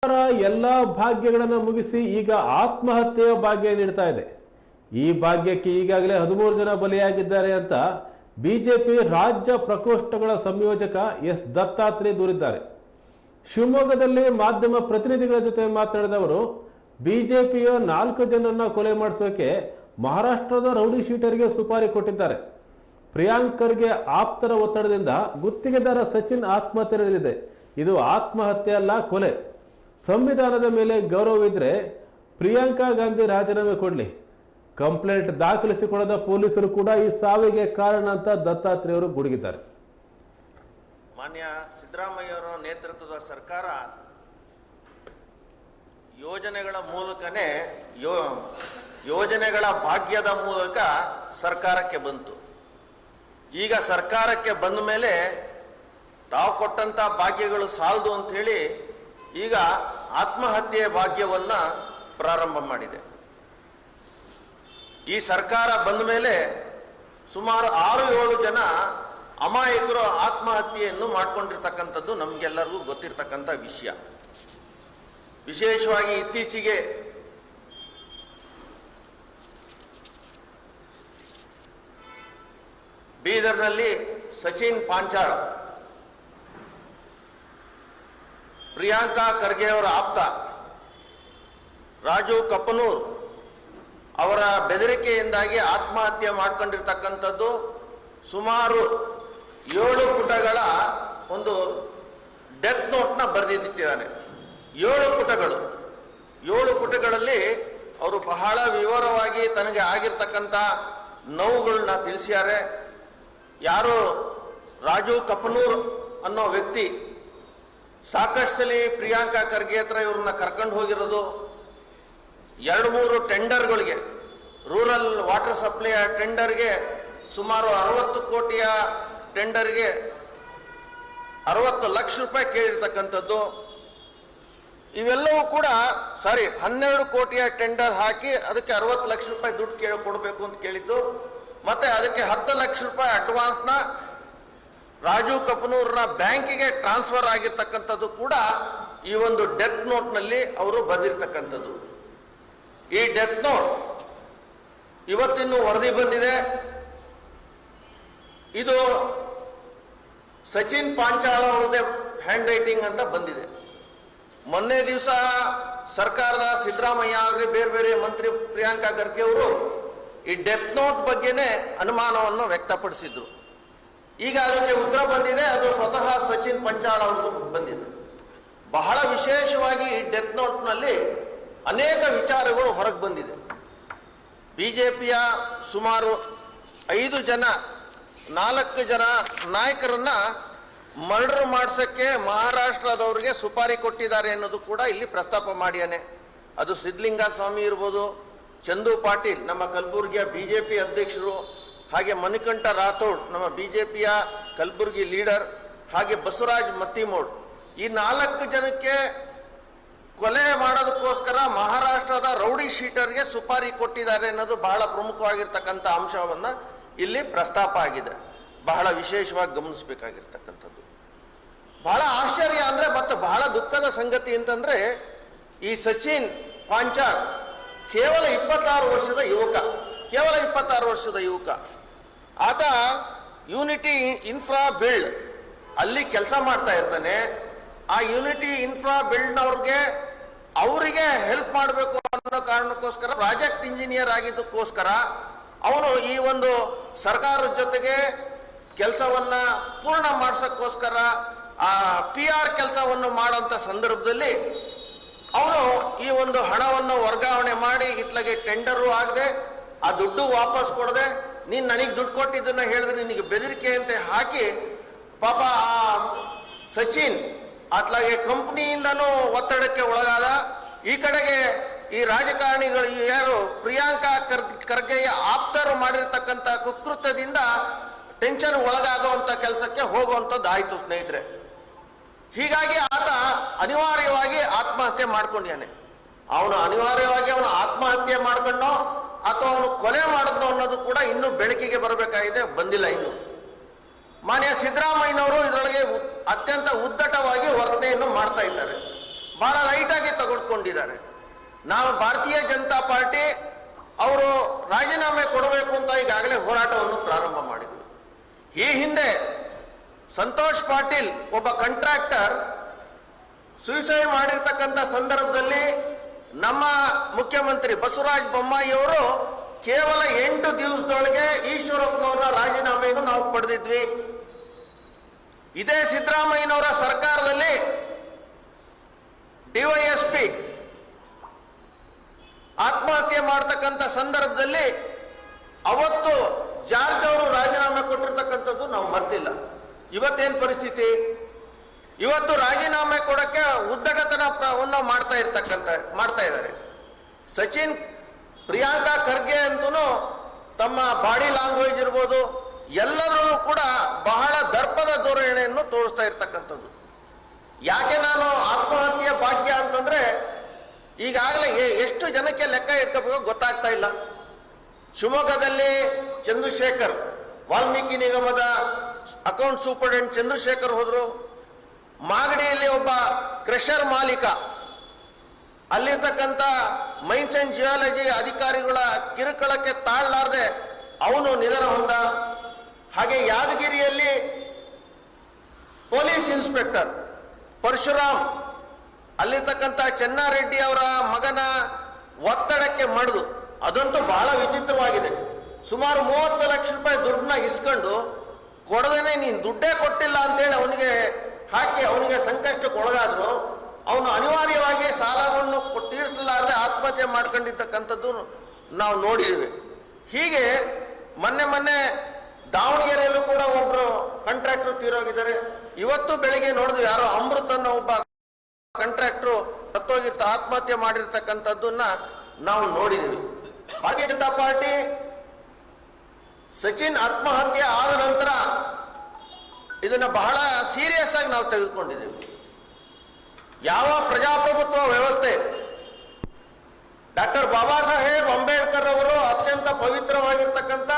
ಎಲ್ಲ ಭಾಗ್ಯಗಳನ್ನು ಮುಗಿಸಿ ಈಗ ಆತ್ಮಹತ್ಯೆಯ ಭಾಗ್ಯ ನೀಡ್ತಾ ಇದೆ. ಈ ಭಾಗ್ಯಕ್ಕೆ ಈಗಾಗಲೇ 13 ಜನ ಬಲಿಯಾಗಿದ್ದಾರೆ ಅಂತ ಬಿಜೆಪಿ ರಾಜ್ಯ ಪ್ರಕೋಷ್ಠಗಳ ಸಂಯೋಜಕ ಎಸ್ ದತ್ತಾತ್ರೇಯ ದೂರಿದ್ದಾರೆ. ಶಿವಮೊಗ್ಗದಲ್ಲಿ ಮಾಧ್ಯಮ ಪ್ರತಿನಿಧಿಗಳ ಜೊತೆ ಮಾತನಾಡಿದ ಅವರು, ಬಿಜೆಪಿಯ 4 ಜನರನ್ನ ಕೊಲೆ ಮಾಡಿಸೋಕೆ ಮಹಾರಾಷ್ಟ್ರದ ರೌಡಿ ಶೀಟರ್ಗೆ ಸುಪಾರಿ ಕೊಟ್ಟಿದ್ದಾರೆ. ಪ್ರಿಯಾಂಕ್ ಖರ್ಗೆ ಆಪ್ತರ ಒತ್ತಡದಿಂದ ಗುತ್ತಿಗೆದಾರ ಸಚಿನ್ ಆತ್ಮಹತ್ಯೆ ನಡೆದಿದೆ. ಇದು ಆತ್ಮಹತ್ಯೆ ಅಲ್ಲ, ಕೊಲೆ. ಸಂವಿಧಾನದ ಮೇಲೆ ಗೌರವವಿದ್ರೆ ಪ್ರಿಯಾಂಕಾ ಗಾಂಧಿ ರಾಜೀನಾಮೆ ಕೊಡಲಿ. ಕಂಪ್ಲೇಂಟ್ ದಾಖಲಿಸಿಕೊಳ್ಳದ ಪೊಲೀಸರು ಕೂಡ ಈ ಸಾವಿಗೆ ಕಾರಣ ಅಂತ ದತ್ತಾತ್ರೇಯ ಅವರು ಗುಡುಗಿದ್ದಾರೆ. ಮಾನ್ಯ ಸಿದ್ದರಾಮಯ್ಯವರ ನೇತೃತ್ವದ ಸರ್ಕಾರ ಯೋಜನೆಗಳ ಮೂಲಕನೇ ಯೋಜನೆಗಳ ಭಾಗ್ಯದ ಮೂಲಕ ಸರ್ಕಾರಕ್ಕೆ ಬಂತು. ಈಗ ಸರ್ಕಾರಕ್ಕೆ ಬಂದ ಮೇಲೆ ತಾವು ಕೊಟ್ಟಂತ ಭಾಗ್ಯಗಳು ಸಾಲದು ಅಂತ ಹೇಳಿ ಈಗ ಆತ್ಮಹತ್ಯೆ ಭಾಗ್ಯವನ್ನ ಪ್ರಾರಂಭ ಮಾಡಿದೆ. ಈ ಸರ್ಕಾರ ಬಂದ ಮೇಲೆ ಸುಮಾರು 6-7 ಜನ ಅಮಾಯಕರು ಆತ್ಮಹತ್ಯೆಯನ್ನು ಮಾಡಿಕೊಂಡಿರ್ತಕ್ಕಂಥದ್ದು ನಮಗೆಲ್ಲರಿಗೂ ಗೊತ್ತಿರ್ತಕ್ಕಂಥ ವಿಷಯ. ವಿಶೇಷವಾಗಿ ಇತ್ತೀಚೆಗೆ ಬೀದರ್ನಲ್ಲಿ ಸಚಿನ್ ಪಾಂಚಾಳ್, ಪ್ರಿಯಾಂಕಾ ಖರ್ಗೆ ಅವರ ಆಪ್ತ ರಾಜು ಕಪ್ಪನೂರ್ ಅವರ ಬೆದರಿಕೆಯಿಂದಾಗಿ ಆತ್ಮಹತ್ಯೆ ಮಾಡ್ಕೊಂಡಿರ್ತಕ್ಕಂಥದ್ದು ಸುಮಾರು 7 ಪುಟಗಳ ಒಂದು ಡೆತ್ ನೋಟ್ನ ಬರೆದಿಟ್ಟಿದ್ದಾನೆ. 7 ಪುಟಗಳಲ್ಲಿ ಅವರು ಬಹಳ ವಿವರವಾಗಿ ತನಗೆ ಆಗಿರ್ತಕ್ಕಂಥ ನೋವುಗಳನ್ನ ತಿಳಿಸ್ಯಾರೆ. ಯಾರು ರಾಜು ಕಪ್ಪನೂರ್ ಅನ್ನೋ ವ್ಯಕ್ತಿ ಸಾಕಷ್ಟು ಸಲ ಪ್ರಿಯಾಂಕಾ ಖರ್ಗೆ ಹತ್ರ ಇವ್ರನ್ನ ಕರ್ಕೊಂಡು ಹೋಗಿರೋದು, 2-3 ಟೆಂಡರ್ಗಳಿಗೆ, ರೂರಲ್ ವಾಟರ್ ಸಪ್ಲೈ ಟೆಂಡರ್ಗೆ ಸುಮಾರು 60 ಕೋಟಿಯ ಟೆಂಡರ್ಗೆ 60 ಲಕ್ಷ ರೂಪಾಯಿ ಕೇಳಿರ್ತಕ್ಕಂಥದ್ದು. ಇವೆಲ್ಲವೂ ಕೂಡ 12 ಕೋಟಿಯ ಟೆಂಡರ್ ಹಾಕಿ ಅದಕ್ಕೆ 60 ಲಕ್ಷ ರೂಪಾಯಿ ದುಡ್ಡು ಕೊಡಬೇಕು ಅಂತ ಕೇಳಿದ್ದು, ಮತ್ತೆ ಅದಕ್ಕೆ 10 ಲಕ್ಷ ರೂಪಾಯಿ ಅಡ್ವಾನ್ಸ್ನ ರಾಜು ಕಪನೂರ್ನ ಬ್ಯಾಂಕಿಗೆ ಟ್ರಾನ್ಸ್ಫರ್ ಆಗಿರ್ತಕ್ಕಂಥದ್ದು ಕೂಡ ಈ ಒಂದು ಡೆತ್ ನೋಟ್ನಲ್ಲಿ ಅವರು ಬರೆದಿರ್ತಕ್ಕಂಥದ್ದು. ಈ ಡೆತ್ ನೋಟ್ ಇವತ್ತಿನ್ನು ವರದಿ ಬಂದಿದೆ. ಇದು ಸಚಿನ್ ಪಾಂಚಾಳ್ ಅವರದೇ ಹ್ಯಾಂಡ್ ರೈಟಿಂಗ್ ಅಂತ ಬಂದಿದೆ. ಮೊನ್ನೆ ದಿವಸ ಸರ್ಕಾರದ ಸಿದ್ದರಾಮಯ್ಯ ಅವರಿಗೆ ಬೇರೆ ಬೇರೆ ಮಂತ್ರಿ ಪ್ರಿಯಾಂಕಾ ಖರ್ಗೆ ಅವರು ಈ ಡೆತ್ ನೋಟ್ ಬಗ್ಗೆನೇ ಅನುಮಾನವನ್ನು ವ್ಯಕ್ತಪಡಿಸಿದ್ರು. ಈಗ ಅದಕ್ಕೆ ಉತ್ತರ ಬಂದಿದೆ, ಅದು ಸ್ವತಃ ಸಚಿನ್ ಪಾಂಚಾಳ್ ಅವ್ರದ್ದು ಬಂದಿದೆ. ಬಹಳ ವಿಶೇಷವಾಗಿ ಈ ಡೆತ್ ನೋಟ್ನಲ್ಲಿ ಅನೇಕ ವಿಚಾರಗಳು ಹೊರಗೆ ಬಂದಿದೆ. ಬಿಜೆಪಿಯ ಸುಮಾರು 4 ಜನ ನಾಯಕರನ್ನ ಮರ್ಡರ್ ಮಾಡಿಸೋಕ್ಕೆ ಮಹಾರಾಷ್ಟ್ರದವ್ರಿಗೆ ಸುಪಾರಿ ಕೊಟ್ಟಿದ್ದಾರೆ ಅನ್ನೋದು ಕೂಡ ಇಲ್ಲಿ ಪ್ರಸ್ತಾಪ ಮಾಡಿಯಾನೆ. ಅದು ಸಿದ್ಧಲಿಂಗ ಸ್ವಾಮಿ ಇರ್ಬೋದು, ಚಂದು ಪಾಟೀಲ್ ನಮ್ಮ ಕಲಬುರಗಿಯ ಬಿಜೆಪಿ ಅಧ್ಯಕ್ಷರು, ಹಾಗೆ ಮಣಿಕಂಠ ರಾಥೋಡ್ ನಮ್ಮ ಬಿಜೆಪಿಯ ಕಲಬುರಗಿ ಲೀಡರ್, ಹಾಗೆ ಬಸವರಾಜ್ ಮತ್ತಿಮೋಡ್, ಈ 4 ಜನಕ್ಕೆ ಕೊಲೆ ಮಾಡೋದಕ್ಕೋಸ್ಕರ ಮಹಾರಾಷ್ಟ್ರದ ರೌಡಿ ಶೀಟರ್ಗೆ ಸುಪಾರಿ ಕೊಟ್ಟಿದ್ದಾರೆ ಅನ್ನೋದು ಬಹಳ ಪ್ರಮುಖವಾಗಿರ್ತಕ್ಕಂಥ ಅಂಶವನ್ನ ಇಲ್ಲಿ ಪ್ರಸ್ತಾಪ ಆಗಿದೆ. ಬಹಳ ವಿಶೇಷವಾಗಿ ಗಮನಿಸಬೇಕಾಗಿರ್ತಕ್ಕಂಥದ್ದು. ಬಹಳ ಆಶ್ಚರ್ಯ ಅಂದ್ರೆ ಮತ್ತೆ ಬಹಳ ದುಃಖದ ಸಂಗತಿ ಅಂತಂದ್ರೆ, ಈ ಸಚಿನ್ ಪಾಂಚಾಳ್ ಕೇವಲ 26 ವರ್ಷದ ಯುವಕ. ಆತ ಯೂನಿಟಿ ಇನ್ಫ್ರಾ ಬಿಲ್ಡ್ ಅಲ್ಲಿ ಕೆಲಸ ಮಾಡ್ತಾ ಇರ್ತಾನೆ. ಆ ಯೂನಿಟಿ ಇನ್ಫ್ರಾ ಬಿಲ್ಡ್ನವ್ರಿಗೆ ಅವರಿಗೆ ಹೆಲ್ಪ್ ಮಾಡಬೇಕು ಅನ್ನೋ ಕಾರಣಕ್ಕೋಸ್ಕರ ಪ್ರಾಜೆಕ್ಟ್ ಇಂಜಿನಿಯರ್ ಆಗಿದ್ದಕ್ಕೋಸ್ಕರ ಅವನು ಈ ಒಂದು ಸರ್ಕಾರದ ಜೊತೆಗೆ ಕೆಲಸವನ್ನ ಪೂರ್ಣ ಮಾಡಿಸೋಕ್ಕೋಸ್ಕರ ಆ PR ಕೆಲಸವನ್ನು ಮಾಡೋಂಥ ಸಂದರ್ಭದಲ್ಲಿ ಅವನು ಈ ಒಂದು ಹಣವನ್ನು ವರ್ಗಾವಣೆ ಮಾಡಿ ಇತ್ಲಾಗೆ ಟೆಂಡರು ಆಗದೆ, ಆ ದುಡ್ಡು ವಾಪಸ್ ಕೊಡದೆ, ನೀನು ನನಗೆ ದುಡ್ಡು ಕೊಟ್ಟಿದ್ದನ್ನ ಹೇಳಿದ್ರೆ ನಿನಗೆ ಬೆದರಿಕೆ ಅಂತ ಹಾಕಿ ಪಾಪ ಆ ಸಚಿನ್ ಅತ್ಲಾಗೆ ಕಂಪ್ನಿಯಿಂದನೂ ಒತ್ತಡಕ್ಕೆ ಒಳಗಾದ. ಈ ಕಡೆಗೆ ಈ ರಾಜಕಾರಣಿಗಳು ಯಾರು ಪ್ರಿಯಾಂಕಾ ಖರ್ಗೆಯ ಆಪ್ತರು ಮಾಡಿರ್ತಕ್ಕಂಥ ಕುಕೃತ್ಯದಿಂದ ಟೆನ್ಷನ್ ಒಳಗಾಗುವಂಥ ಕೆಲಸಕ್ಕೆ ಹೋಗುವಂಥದ್ದು ಆಯಿತು ಸ್ನೇಹಿತರೆ. ಹೀಗಾಗಿ ಆತ ಅನಿವಾರ್ಯವಾಗಿ ಆತ್ಮಹತ್ಯೆ ಮಾಡ್ಕೊಂಡಿದ್ದಾನೆ. ಅವನು ಅನಿವಾರ್ಯವಾಗಿ ಆತ್ಮಹತ್ಯೆ ಮಾಡ್ಕೊಂಡೋ ಅಥವಾ ಅವನು ಕೊಲೆ ಮಾಡಿದ್ನೋ ಅನ್ನೋದು ಕೂಡ ಇನ್ನೂ ಬೆಳಕಿಗೆ ಬರಬೇಕಾಗಿದೆ, ಬಂದಿಲ್ಲ ಇನ್ನು. ಮಾನ್ಯ ಸಿದ್ದರಾಮಯ್ಯನವರು ಇದರೊಳಗೆ ಅತ್ಯಂತ ಉದ್ದಟವಾಗಿ ವರ್ತನೆಯನ್ನು ಮಾಡ್ತಾ ಇದ್ದಾರೆ. ಬಹಳ ಲೈಟಾಗಿ ತೆಗೆದುಕೊಂಡಿದ್ದಾರೆ. ನಾವು ಭಾರತೀಯ ಜನತಾ ಪಾರ್ಟಿ ಅವರು ರಾಜೀನಾಮೆ ಕೊಡಬೇಕು ಅಂತ ಈಗಾಗಲೇ ಹೋರಾಟವನ್ನು ಪ್ರಾರಂಭ ಮಾಡಿದರು. ಈ ಹಿಂದೆ ಸಂತೋಷ್ ಪಾಟೀಲ್ ಒಬ್ಬ ಕಾಂಟ್ರಾಕ್ಟರ್ ಸೂಸೈಡ್ ಮಾಡಿರ್ತಕ್ಕಂಥ ಸಂದರ್ಭದಲ್ಲಿ ನಮ್ಮ ಮುಖ್ಯಮಂತ್ರಿ ಬಸವರಾಜ ಬೊಮ್ಮಾಯಿ ಅವರು ಕೇವಲ 8 ದಿವಸದೊಳಗೆ ಈಶ್ವರಪ್ಪನವರ ರಾಜೀನಾಮೆಯನ್ನು ನಾವು ಪಡೆದಿದ್ವಿ. ಇದೇ ಸಿದ್ದರಾಮಯ್ಯನವರ ಸರ್ಕಾರದಲ್ಲಿ ಡಿವೈಎಸ್ಪಿ ಆತ್ಮಹತ್ಯೆ ಮಾಡ್ತಕ್ಕಂಥ ಸಂದರ್ಭದಲ್ಲಿ ಅವತ್ತು ಜಾರ್ಜ್ ಅವರು ರಾಜೀನಾಮೆ ಕೊಟ್ಟಿರ್ತಕ್ಕಂಥದ್ದು ನಾವು ಮರ್ತಿಲ್ಲ. ಇವತ್ತೇನು ಪರಿಸ್ಥಿತಿ? ಇವತ್ತು ರಾಜೀನಾಮೆ ಕೊಡಕ್ಕೆ ಉದ್ದಟತನವನ್ನು ಮಾಡ್ತಾ ಇದ್ದಾರೆ. ಸಚಿನ್ ಪ್ರಿಯಾಂಕಾ ಖರ್ಗೆ ಅಂತೂ ತಮ್ಮ ಬಾಡಿ ಲ್ಯಾಂಗ್ವೇಜ್ ಇರ್ಬೋದು ಎಲ್ಲರೂ ಕೂಡ ಬಹಳ ದರ್ಪದ ಧೋರಣೆಯನ್ನು ತೋರಿಸ್ತಾ ಇರ್ತಕ್ಕಂಥದ್ದು. ಯಾಕೆ ನಾನು ಆತ್ಮಹತ್ಯೆ ಭಾಗ್ಯ ಅಂತಂದ್ರೆ ಈಗಾಗಲೇ ಎಷ್ಟು ಜನಕ್ಕೆ ಲೆಕ್ಕ ಇಟ್ಕೋಬೇಕು ಗೊತ್ತಾಗ್ತಾ ಇಲ್ಲ. ಶಿವಮೊಗ್ಗದಲ್ಲಿ ಚಂದ್ರಶೇಖರ್, ವಾಲ್ಮೀಕಿ ನಿಗಮದ ಅಕೌಂಟ್ ಸೂಪರ್ಡೆಂಟ್ ಚಂದ್ರಶೇಖರ್ ಹೋದ್ರು. ಮಾಗಡಿಯಲ್ಲಿ ಒಬ್ಬ ಕ್ರೆಷರ್ ಮಾಲೀಕ, ಅಲ್ಲಿರ್ತಕ್ಕಂಥ ಮೈನ್ಸ್ ಅಂಡ್ ಜಿಯಾಲಜಿ ಅಧಿಕಾರಿಗಳ ಕಿರುಕುಳಕ್ಕೆ ತಾಳಲಾರದೆ ಅವನು ನಿಧನ ಹೊಂದ. ಹಾಗೆ ಯಾದಗಿರಿಯಲ್ಲಿ ಪೊಲೀಸ್ ಇನ್ಸ್ಪೆಕ್ಟರ್ ಪರಶುರಾಮ್, ಅಲ್ಲಿರ್ತಕ್ಕಂಥ ಚೆನ್ನಾರೆಡ್ಡಿ ಅವರ ಮಗನ ಒತ್ತಡಕ್ಕೆ ಮಣಿದು, ಅದಂತೂ ಬಹಳ ವಿಚಿತ್ರವಾಗಿದೆ. ಸುಮಾರು 30 ಲಕ್ಷ ರೂಪಾಯಿ ದುಡ್ಡನ್ನ ಇಸ್ಕೊಂಡು ಕೊಡದೇನೆ ನೀನು ದುಡ್ಡೇ ಕೊಟ್ಟಿಲ್ಲ ಅಂತೇಳಿ ಅವನಿಗೆ ಹಾಕಿ ಅವನಿಗೆ ಸಂಕಷ್ಟಕ್ಕೆ ಒಳಗಾದ್ರು. ಅವನು ಅನಿವಾರ್ಯವಾಗಿ ಸಾಲವನ್ನು ತೀರಿಸಲಾರದೆ ಆತ್ಮಹತ್ಯೆ ಮಾಡ್ಕೊಂಡಿರ್ತಕ್ಕಂಥದ್ದು ನಾವು ನೋಡಿದ್ದೀವಿ. ಹೀಗೆ ಮೊನ್ನೆ ದಾವಣಗೆರೆಯಲ್ಲೂ ಕೂಡ ಒಬ್ಬರು ಕಾಂಟ್ರಾಕ್ಟರ್ ತೀರೋಗಿದ್ದಾರೆ. ಇವತ್ತು ಬೆಳಿಗ್ಗೆ ನೋಡಿದ್ವಿ, ಯಾರೋ ಅಮೃತ್ ಅನ್ನೋ ಒಬ್ಬ ಕಾಂಟ್ರಾಕ್ಟರು ಆತ್ಮಹತ್ಯೆ ಮಾಡಿರ್ತಕ್ಕಂಥದ್ದನ್ನ ನಾವು ನೋಡಿದ್ದೀವಿ. ಭಾರತೀಯ ಜನತಾ ಪಾರ್ಟಿ ಸಚಿನ್ ಆತ್ಮಹತ್ಯೆ ಆದ ನಂತರ ಇದನ್ನ ಬಹಳ ಸೀರಿಯಸ್ ಆಗಿ ನಾವು ತೆಗೆದುಕೊಂಡಿದ್ದೇವೆ. ಯಾವ ಪ್ರಜಾಪ್ರಭುತ್ವ ವ್ಯವಸ್ಥೆ ಡಾಕ್ಟರ್ ಬಾಬಾ ಸಾಹೇಬ್ ಅಂಬೇಡ್ಕರ್ ಅವರು ಅತ್ಯಂತ ಪವಿತ್ರವಾಗಿರ್ತಕ್ಕಂಥ